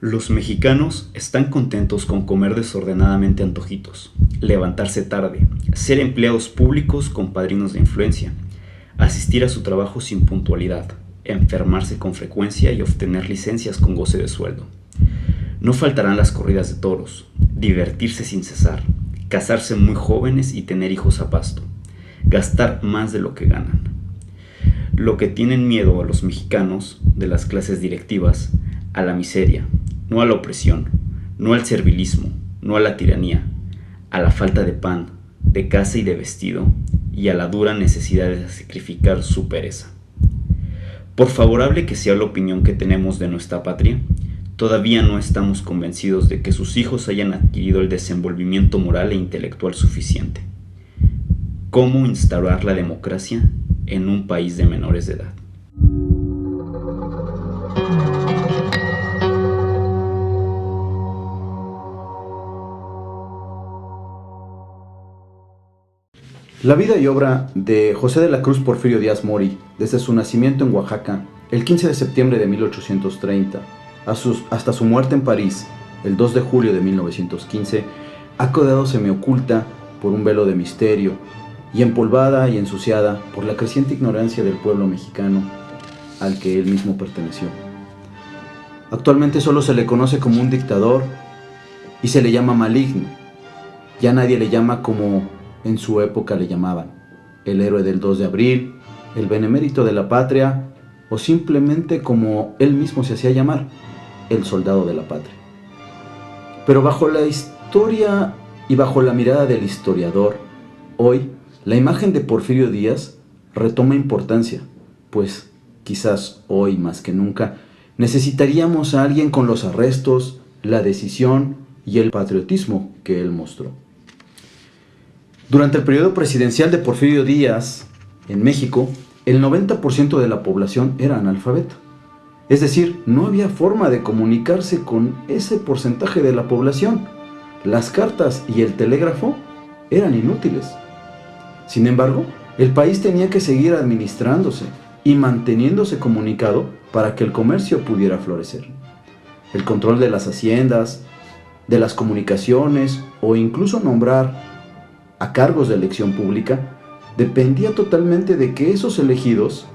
Los mexicanos están contentos con comer desordenadamente antojitos, levantarse tarde, ser empleados públicos con padrinos de influencia, asistir a su trabajo sin puntualidad, enfermarse con frecuencia y obtener licencias con goce de sueldo. No faltarán las corridas de toros, divertirse sin cesar, casarse muy jóvenes y tener hijos a pasto, gastar más de lo que ganan. Lo que tienen miedo a los mexicanos de las clases directivas, a la miseria, no a la opresión, no al servilismo, no a la tiranía, a la falta de pan, de casa y de vestido, y a la dura necesidad de sacrificar su pereza. Por favorable que sea la opinión que tenemos de nuestra patria, todavía no estamos convencidos de que sus hijos hayan adquirido el desenvolvimiento moral e intelectual suficiente. ¿Cómo instaurar la democracia en un país de menores de edad? La vida y obra de José de la Cruz Porfirio Díaz Mori, desde su nacimiento en Oaxaca, el 15 de septiembre de 1830, hasta su muerte en París, el 2 de julio de 1915, ha quedado semioculta por un velo de misterio y empolvada y ensuciada por la creciente ignorancia del pueblo mexicano al que él mismo perteneció. Actualmente solo se le conoce como un dictador y se le llama maligno. Ya nadie le llama como en su época le llamaban, el héroe del 2 de abril, el benemérito de la patria, o simplemente como él mismo se hacía llamar, el soldado de la patria. Pero bajo la historia y bajo la mirada del historiador, hoy la imagen de Porfirio Díaz retoma importancia, pues quizás hoy más que nunca necesitaríamos a alguien con los arrestos, la decisión y el patriotismo que él mostró. Durante el periodo presidencial de Porfirio Díaz, en México, el 90% de la población era analfabeta. Es decir, no había forma de comunicarse con ese porcentaje de la población. Las cartas y el telégrafo eran inútiles. Sin embargo, el país tenía que seguir administrándose y manteniéndose comunicado para que el comercio pudiera florecer. El control de las haciendas, de las comunicaciones o incluso nombrar a cargos de elección pública, dependía totalmente de que esos elegidos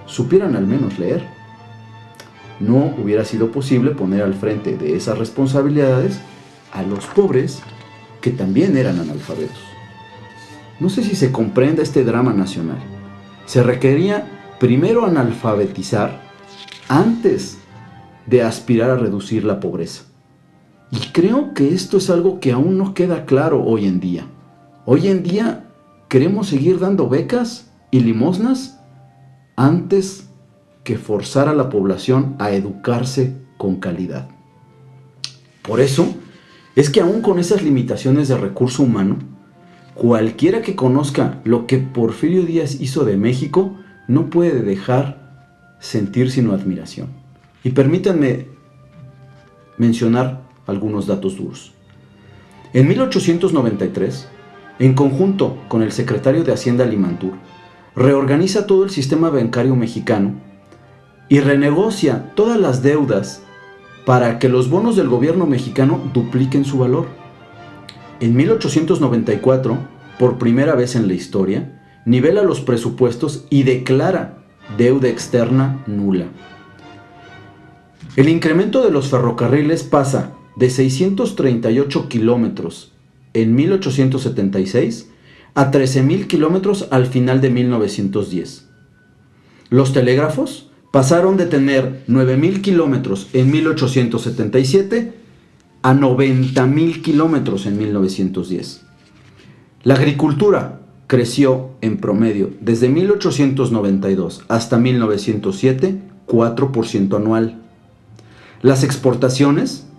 supieran al menos leer. No hubiera sido posible poner al frente de esas responsabilidades a los pobres que también eran analfabetos. No sé si se comprende este drama nacional. Se requería primero analfabetizar antes de aspirar a reducir la pobreza. Y creo que esto es algo que aún no queda claro hoy en día. Hoy en día queremos seguir dando becas y limosnas antes que forzar a la población a educarse con calidad. Por eso es que aún con esas limitaciones de recurso humano, cualquiera que conozca lo que Porfirio Díaz hizo de México no puede dejar sentir sino admiración. Y permítanme mencionar algunos datos duros. En 1893, en conjunto con el secretario de Hacienda Limantur, reorganiza todo el sistema bancario mexicano y renegocia todas las deudas para que los bonos del gobierno mexicano dupliquen su valor. En 1894, por primera vez en la historia, nivela los presupuestos y declara deuda externa nula. El incremento de los ferrocarriles pasa de 638 kilómetros en 1876 a 13,000 kilómetros al final de 1910. Los telégrafos pasaron de tener 9,000 kilómetros en 1877 a 90,000 kilómetros en 1910. La agricultura creció en promedio desde 1892 hasta 1907, 4% anual. Las exportaciones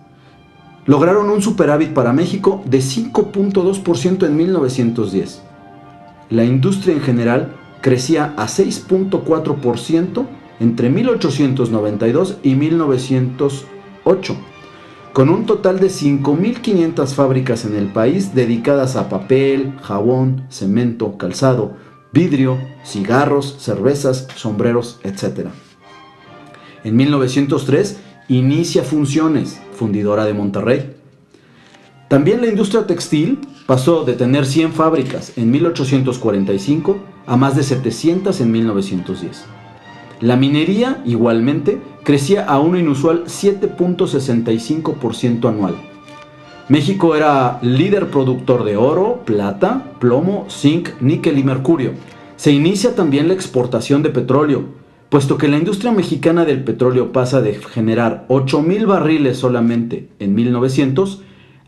lograron un superávit para México de 5.2% en 1910. La industria en general crecía a 6.4% entre 1892 y 1908, con un total de 5,500 fábricas en el país dedicadas a papel, jabón, cemento, calzado, vidrio, cigarros, cervezas, sombreros, etc. En 1903 inicia fundidora de Monterrey. También la industria textil pasó de tener 100 fábricas en 1845 a más de 700 en 1910. La minería, igualmente, crecía a un inusual 7.65% anual. México era líder productor de oro, plata, plomo, zinc, níquel y mercurio. Se inicia también la exportación de petróleo, puesto que la industria mexicana del petróleo pasa de generar 8,000 barriles solamente en 1900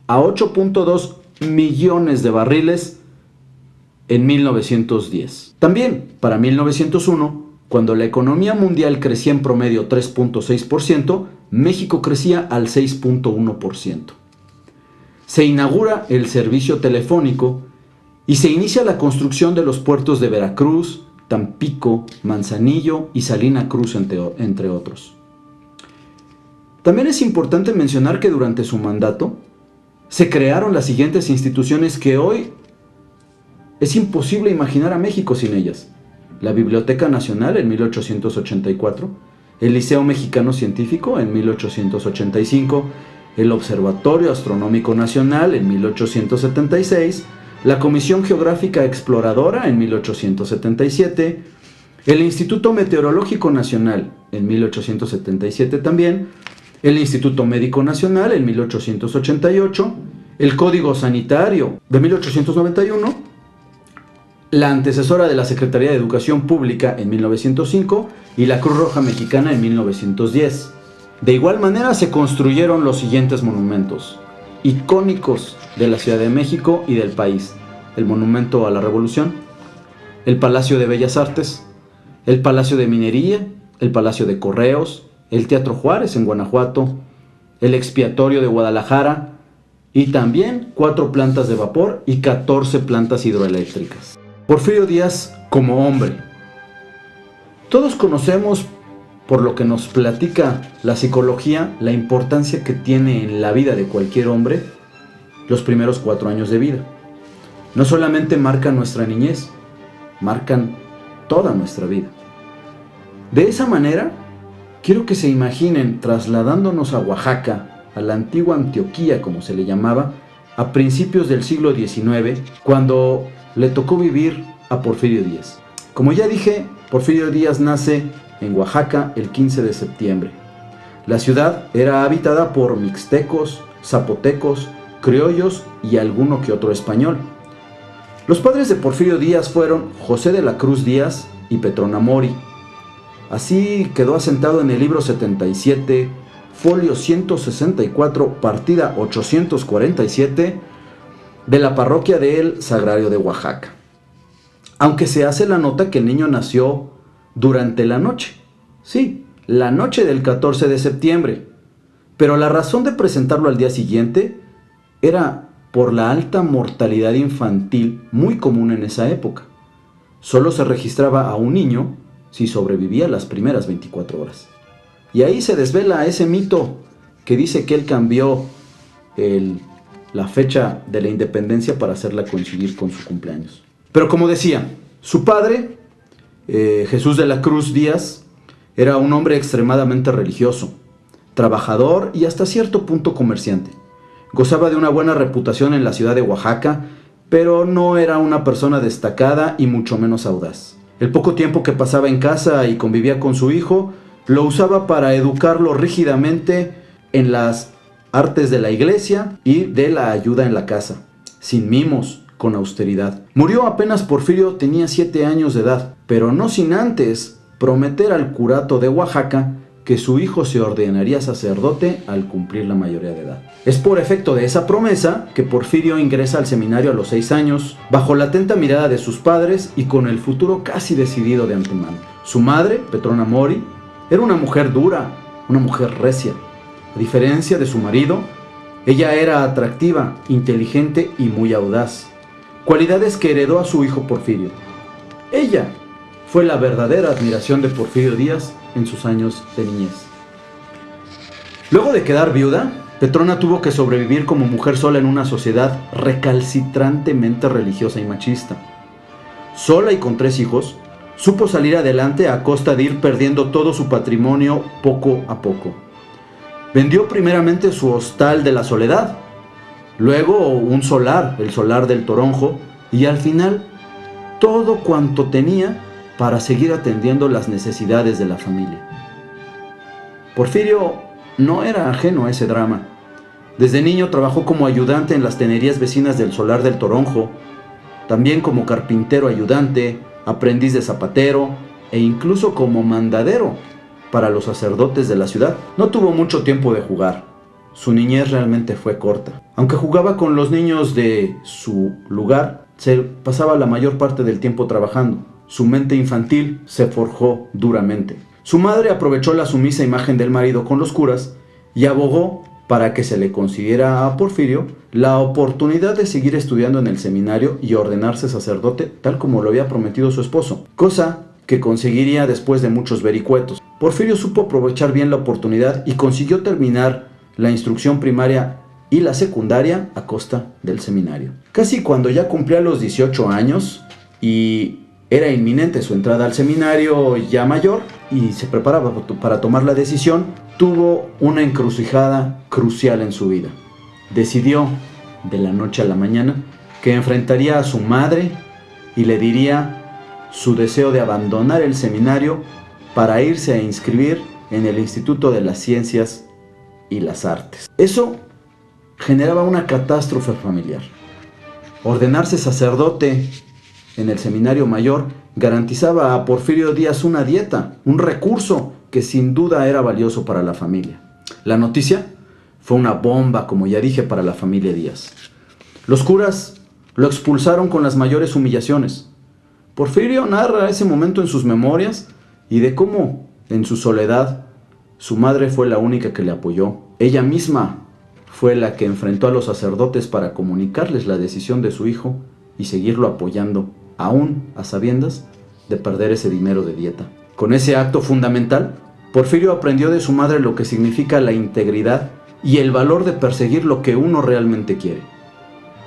a 8.2 millones de barriles en 1910. También, para 1901, cuando la economía mundial crecía en promedio 3.6%, México crecía al 6.1%. Se inaugura el servicio telefónico y se inicia la construcción de los puertos de Veracruz, Tampico, Manzanillo y Salina Cruz, entre otros. También es importante mencionar que durante su mandato se crearon las siguientes instituciones que hoy es imposible imaginar a México sin ellas: la Biblioteca Nacional en 1884, el Liceo Mexicano Científico en 1885, el Observatorio Astronómico Nacional en 1876, la Comisión Geográfica Exploradora en 1877, el Instituto Meteorológico Nacional en 1877 también, el Instituto Médico Nacional en 1888, el Código Sanitario de 1891, la antecesora de la Secretaría de Educación Pública en 1905 y la Cruz Roja Mexicana en 1910. De igual manera se construyeron los siguientes monumentos icónicos de la Ciudad de México y del país: el Monumento a la Revolución, el Palacio de Bellas Artes, el Palacio de Minería, el Palacio de Correos, el Teatro Juárez en Guanajuato, el Expiatorio de Guadalajara y también 4 plantas de vapor y 14 plantas hidroeléctricas. Porfirio Díaz como hombre. Todos conocemos, por lo que nos platica la psicología, la importancia que tiene en la vida de cualquier hombre los primeros 4 años de vida. No solamente marcan nuestra niñez, marcan toda nuestra vida. De esa manera, quiero que se imaginen trasladándonos a Oaxaca, a la antigua Antioquía como se le llamaba, a principios del siglo XIX, cuando le tocó vivir a Porfirio Díaz. Como ya dije, Porfirio Díaz nace en Oaxaca el 15 de septiembre. La ciudad era habitada por mixtecos, zapotecos, criollos y alguno que otro español. Los padres de Porfirio Díaz fueron José de la Cruz Díaz y Petrona Mori. Así quedó asentado en el libro 77, folio 164, partida 847, de la parroquia del Sagrario de Oaxaca. Aunque se hace la nota que el niño nació durante la noche. Sí, la noche del 14 de septiembre. Pero la razón de presentarlo al día siguiente era por la alta mortalidad infantil muy común en esa época. Solo se registraba a un niño si sobrevivía las primeras 24 horas. Y ahí se desvela ese mito que dice que él cambió la fecha de la independencia para hacerla coincidir con su cumpleaños. Pero como decía, su padre, Jesús de la Cruz Díaz, era un hombre extremadamente religioso, trabajador y hasta cierto punto comerciante. Gozaba de una buena reputación en la ciudad de Oaxaca, pero no era una persona destacada y mucho menos audaz. El poco tiempo que pasaba en casa y convivía con su hijo, lo usaba para educarlo rígidamente en las artes de la iglesia y de la ayuda en la casa, sin mimos, con austeridad. Murió apenas Porfirio tenía 7 años de edad, pero no sin antes prometer al curato de Oaxaca que su hijo se ordenaría sacerdote al cumplir la mayoría de edad. Es por efecto de esa promesa que Porfirio ingresa al seminario a los 6 años, bajo la atenta mirada de sus padres y con el futuro casi decidido de antemano. Su madre, Petrona Mori, era una mujer dura, una mujer recia. A diferencia de su marido, ella era atractiva, inteligente y muy audaz, cualidades que heredó a su hijo Porfirio. Ella fue la verdadera admiración de Porfirio Díaz en sus años de niñez. Luego de quedar viuda, Petrona tuvo que sobrevivir como mujer sola en una sociedad recalcitrantemente religiosa y machista. Sola y con 3 hijos, supo salir adelante a costa de ir perdiendo todo su patrimonio poco a poco. Vendió primeramente su hostal de la Soledad, luego un solar, el solar del Toronjo, y al final todo cuanto tenía para seguir atendiendo las necesidades de la familia. Porfirio no era ajeno a ese drama. Desde niño trabajó como ayudante en las tenerías vecinas del solar del Toronjo, también como carpintero ayudante, aprendiz de zapatero e incluso como mandadero para los sacerdotes de la ciudad. No tuvo mucho tiempo de jugar. Su niñez realmente fue corta. Aunque jugaba con los niños de su lugar, se pasaba la mayor parte del tiempo trabajando. Su mente infantil se forjó duramente. Su madre aprovechó la sumisa imagen del marido con los curas y abogó para que se le concediera a Porfirio la oportunidad de seguir estudiando en el seminario y ordenarse sacerdote tal como lo había prometido su esposo, cosa que conseguiría después de muchos vericuetos. Porfirio supo aprovechar bien la oportunidad y consiguió terminar la instrucción primaria y la secundaria a costa del seminario. Casi cuando ya cumplía los 18 años y era inminente su entrada al seminario ya mayor y se preparaba para tomar la decisión, tuvo una encrucijada crucial en su vida. Decidió, de la noche a la mañana, que enfrentaría a su madre y le diría su deseo de abandonar el seminario para irse a inscribir en el Instituto de las Ciencias y las Artes. Eso generaba una catástrofe familiar. Ordenarse sacerdote en el seminario mayor garantizaba a Porfirio Díaz una dieta, un recurso que sin duda era valioso para la familia. La noticia fue una bomba, como ya dije, para la familia Díaz. Los curas lo expulsaron con las mayores humillaciones. Porfirio narra ese momento en sus memorias y de cómo, en su soledad, su madre fue la única que le apoyó. Ella misma fue la que enfrentó a los sacerdotes para comunicarles la decisión de su hijo y seguirlo apoyando, aún a sabiendas de perder ese dinero de dieta. Con ese acto fundamental, Porfirio aprendió de su madre lo que significa la integridad y el valor de perseguir lo que uno realmente quiere.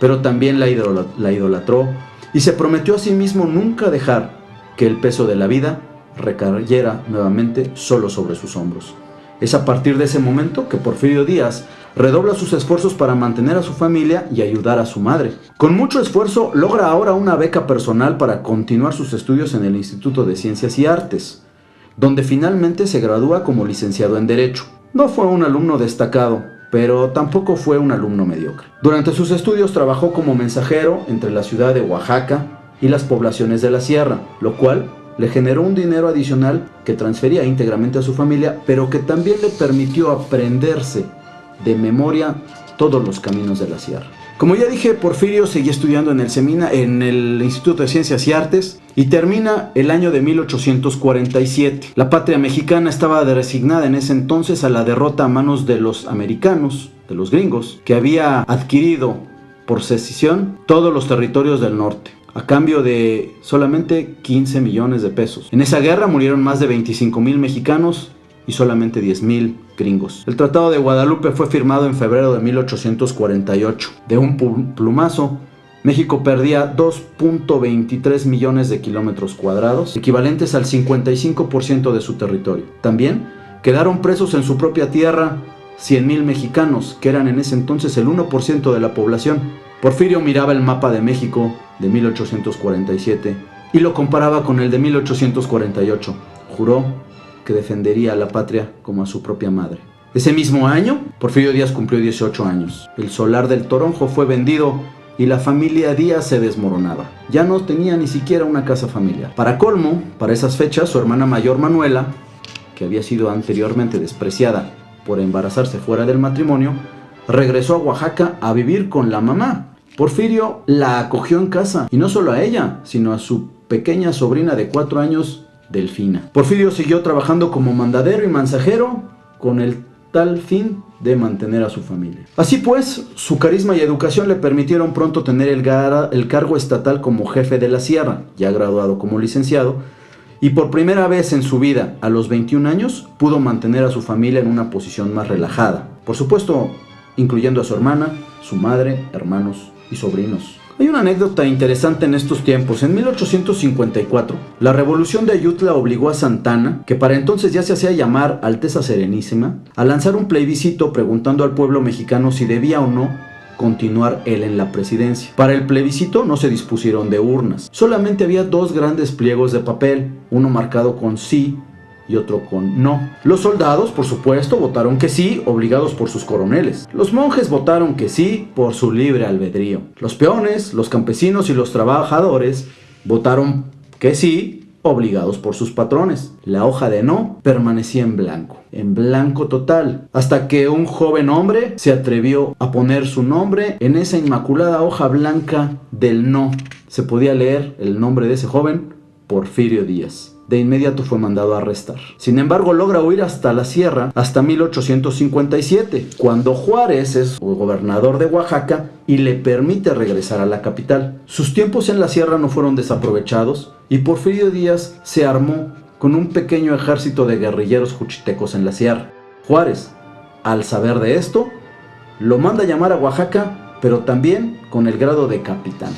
Pero también la idolatró y se prometió a sí mismo nunca dejar que el peso de la vida recayera nuevamente solo sobre sus hombros. Es a partir de ese momento que Porfirio Díaz redobla sus esfuerzos para mantener a su familia y ayudar a su madre. Con mucho esfuerzo logra ahora una beca personal para continuar sus estudios en el Instituto de Ciencias y Artes, donde finalmente se gradúa como licenciado en Derecho. No fue un alumno destacado, pero tampoco fue un alumno mediocre. Durante sus estudios trabajó como mensajero entre la ciudad de Oaxaca y las poblaciones de la sierra, lo cual le generó un dinero adicional que transfería íntegramente a su familia, pero que también le permitió aprenderse de memoria todos los caminos de la sierra. Como ya dije, Porfirio seguía estudiando en el Instituto de Ciencias y Artes y termina el año de 1847. La patria mexicana estaba resignada en ese entonces a la derrota a manos de los americanos, de los gringos, que había adquirido por secesión todos los territorios del norte, a cambio de solamente 15 millones de pesos. En esa guerra murieron más de 25,000 mexicanos y solamente 10,000 gringos. El Tratado de Guadalupe fue firmado en febrero de 1848. De un plumazo, México perdía 2.23 millones de kilómetros cuadrados, equivalentes al 55% de su territorio. También quedaron presos en su propia tierra 100,000 mexicanos, que eran en ese entonces el 1% de la población. Porfirio miraba el mapa de México de 1847 y lo comparaba con el de 1848. Juró que defendería a la patria como a su propia madre. Ese mismo año, Porfirio Díaz cumplió 18 años. El solar del Toronjo fue vendido y la familia Díaz se desmoronaba. Ya no tenía ni siquiera una casa familiar. Para colmo, para esas fechas, su hermana mayor Manuela, que había sido anteriormente despreciada por embarazarse fuera del matrimonio, regresó a Oaxaca a vivir con la mamá. Porfirio la acogió en casa, y no solo a ella, sino a su pequeña sobrina de 4 años, Delfina. Porfirio siguió trabajando como mandadero y mensajero con el tal fin de mantener a su familia. Así pues, su carisma y educación le permitieron pronto tener el cargo estatal como jefe de la sierra, ya graduado como licenciado, y por primera vez en su vida, a los 21 años, pudo mantener a su familia en una posición más relajada. Por supuesto, incluyendo a su hermana, su madre, hermanos y sobrinos. Hay una anécdota interesante en estos tiempos. En 1854, la revolución de Ayutla obligó a Santana, que para entonces ya se hacía llamar Alteza Serenísima, a lanzar un plebiscito preguntando al pueblo mexicano si debía o no continuar él en la presidencia. Para el plebiscito no se dispusieron de urnas, solamente había dos grandes pliegos de papel, uno marcado con sí y otro con no. Los soldados, por supuesto, votaron que sí, obligados por sus coroneles. Los monjes votaron que sí por su libre albedrío. Los peones, los campesinos y los trabajadores votaron que sí, obligados por sus patrones. La hoja de no permanecía en blanco total, hasta que un joven hombre se atrevió a poner su nombre en esa inmaculada hoja blanca del no. Se podía leer el nombre de ese joven: Porfirio Díaz. De inmediato fue mandado a arrestar. Sin embargo, logra huir hasta la sierra hasta 1857, cuando Juárez es gobernador de Oaxaca y le permite regresar a la capital. Sus tiempos en la sierra no fueron desaprovechados y Porfirio Díaz se armó con un pequeño ejército de guerrilleros juchitecos en la sierra. Juárez, al saber de esto, lo manda a llamar a Oaxaca, pero también con el grado de capitán.